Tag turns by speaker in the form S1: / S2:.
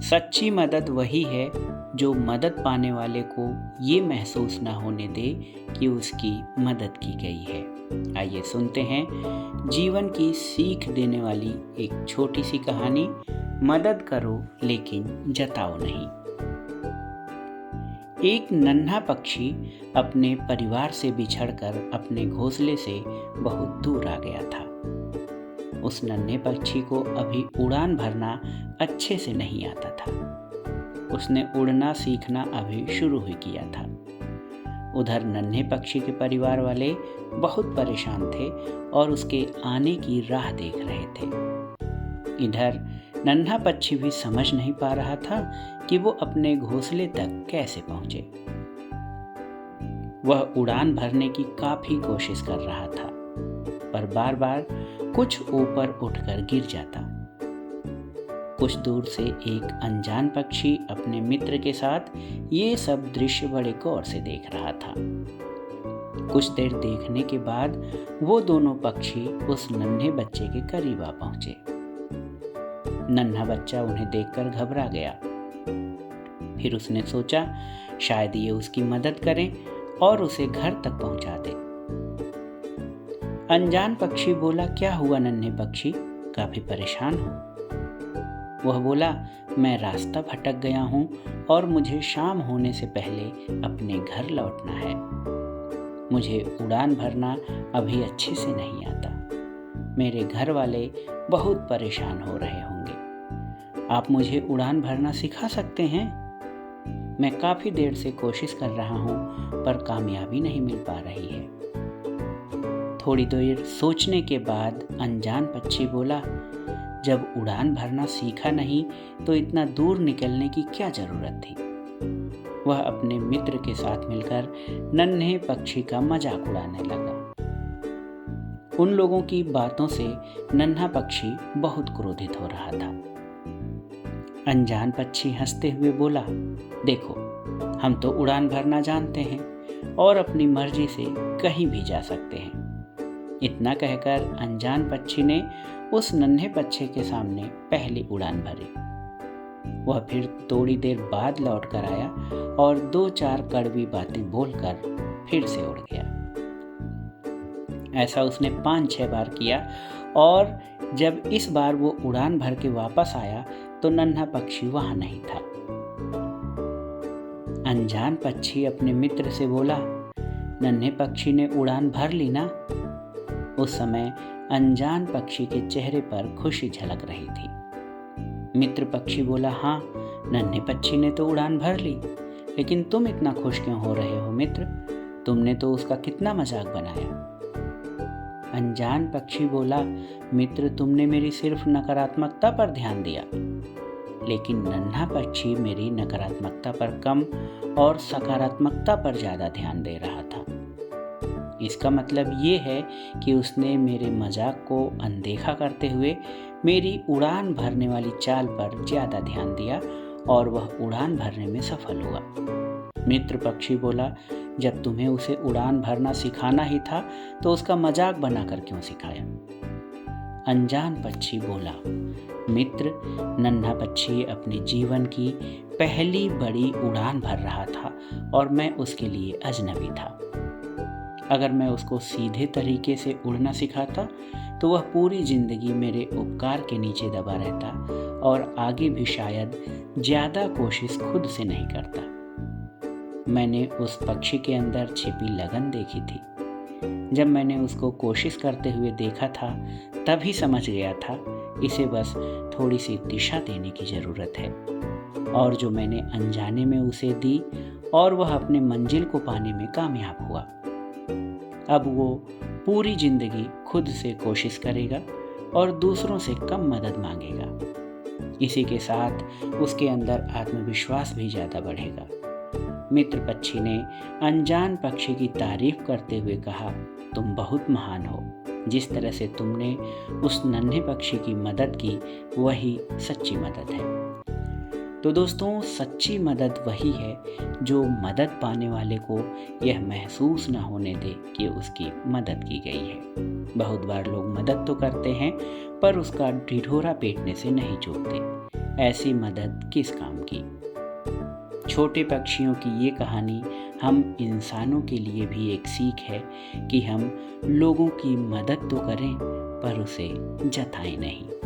S1: सच्ची मदद वही है जो मदद पाने वाले को ये महसूस ना होने दे कि उसकी मदद की गई है। आइए सुनते हैं जीवन की सीख देने वाली एक छोटी सी कहानी, मदद करो लेकिन जताओ नहीं। एक नन्हा पक्षी अपने परिवार से बिछड़कर अपने घोंसले से बहुत दूर आ गया था। उस नन्हे पक्षी को अभी उड़ान भरना अच्छे से नहीं आता था। उसने उड़ना सीखना अभी शुरू ही किया था। उधर नन्हे पक्षी के परिवार वाले बहुत परेशान थे और उसके आने की राह देख रहे थे। इधर नन्हा पक्षी भी समझ नहीं पा रहा था कि वो अपने घोंसले तक कैसे पहुंचे। वह उड़ान भरने की काफी कोशिश कर रहा था, पर बार बार कुछ ऊपर उठकर गिर जाता। कुछ दूर से एक अनजान पक्षी अपने मित्र के साथ ये सब दृश्य बड़े गौर से देख रहा था। कुछ देर देखने के बाद वो दोनों पक्षी उस नन्हे बच्चे के करीब आ पहुंचे। नन्हा बच्चा उन्हें देखकर घबरा गया। फिर उसने सोचा शायद ये उसकी मदद करें और उसे घर तक पहुंचा दे। अनजान पक्षी बोला, क्या हुआ नन्हे पक्षी, काफी परेशान हो? वह बोला, मैं रास्ता भटक गया हूं और मुझे शाम होने से पहले अपने घर लौटना है। मुझे उड़ान भरना अभी अच्छे से नहीं आता। मेरे घर वाले बहुत परेशान हो रहे होंगे। आप मुझे उड़ान भरना सिखा सकते हैं? मैं काफी देर से कोशिश कर रहा हूं पर कामयाबी नहीं मिल पा रही है। थोड़ी देर सोचने के बाद अनजान पक्षी बोला, जब उड़ान भरना सीखा नहीं तो इतना दूर निकलने की क्या जरूरत थी। वह अपने मित्र के साथ मिलकर नन्हे पक्षी का मजाक उड़ाने लगा। उन लोगों की बातों से नन्हा पक्षी बहुत क्रोधित हो रहा था। अनजान पक्षी हंसते हुए बोला, देखो, हम तो उड़ान भरना जानते हैं और अपनी मर्जी से कहीं भी जा सकते हैं। इतना कहकर अनजान पक्षी ने उस नन्हे पक्षी के सामने पहली उड़ान भरी। वह फिर थोड़ी देर बाद लौट कर आया और 2-4 कड़वी बातें बोलकर फिर से उड़ गया। ऐसा उसने 5-6 बार किया और जब इस बार वो उड़ान भर के वापस आया तो नन्हा पक्षी वहां नहीं था। अनजान पक्षी अपने मित्र से बोला, नन्हे पक्षी ने उड़ान भर ली ना? उस समय अनजान पक्षी के चेहरे पर खुशी झलक रही थी। मित्र पक्षी बोला, हाँ, नन्हे पक्षी ने तो उड़ान भर ली, लेकिन तुम इतना खुश क्यों हो रहे हो मित्र? तुमने तो उसका कितना मजाक बनाया। अनजान पक्षी बोला, मित्र, तुमने मेरी सिर्फ नकारात्मकता पर ध्यान दिया, लेकिन नन्हा पक्षी मेरी नकारात्मकता पर कम और सकारात्मकता पर ज़्यादा ध्यान दे रहा था। इसका मतलब ये है कि उसने मेरे मजाक को अनदेखा करते हुए मेरी उड़ान भरने वाली चाल पर ज़्यादा ध्यान दिया और वह उड़ान भरने में सफल हुआ। मित्र पक्षी बोला, जब तुम्हें उसे उड़ान भरना सिखाना ही था तो उसका मजाक बनाकर क्यों सिखाया? अनजान पक्षी बोला, मित्र, नन्हा पक्षी अपने जीवन की पहली बड़ी उड़ान भर रहा था और मैं उसके लिए अजनबी था। अगर मैं उसको सीधे तरीके से उड़ना सिखाता तो वह पूरी जिंदगी मेरे उपकार के नीचे दबा रहता और आगे भी शायद ज़्यादा कोशिश खुद से नहीं करता। मैंने उस पक्षी के अंदर छिपी लगन देखी थी। जब मैंने उसको कोशिश करते हुए देखा था तभी समझ गया था इसे बस थोड़ी सी दिशा देने की ज़रूरत है, और जो मैंने अनजाने में उसे दी और वह अपने मंजिल को पाने में कामयाब हुआ। अब वो पूरी जिंदगी खुद से कोशिश करेगा और दूसरों से कम मदद मांगेगा। इसी के साथ उसके अंदर आत्मविश्वास भी ज़्यादा बढ़ेगा। मित्र पक्षी ने अनजान पक्षी की तारीफ करते हुए कहा, तुम बहुत महान हो। जिस तरह से तुमने उस नन्हे पक्षी की मदद की वही सच्ची मदद है। तो दोस्तों, सच्ची मदद वही है जो मदद पाने वाले को यह महसूस न होने दे कि उसकी मदद की गई है। बहुत बार लोग मदद तो करते हैं पर उसका ढिढोरा पीटने से नहीं चूकते। ऐसी मदद किस काम की। छोटे पक्षियों की ये कहानी हम इंसानों के लिए भी एक सीख है कि हम लोगों की मदद तो करें पर उसे जताएं नहीं।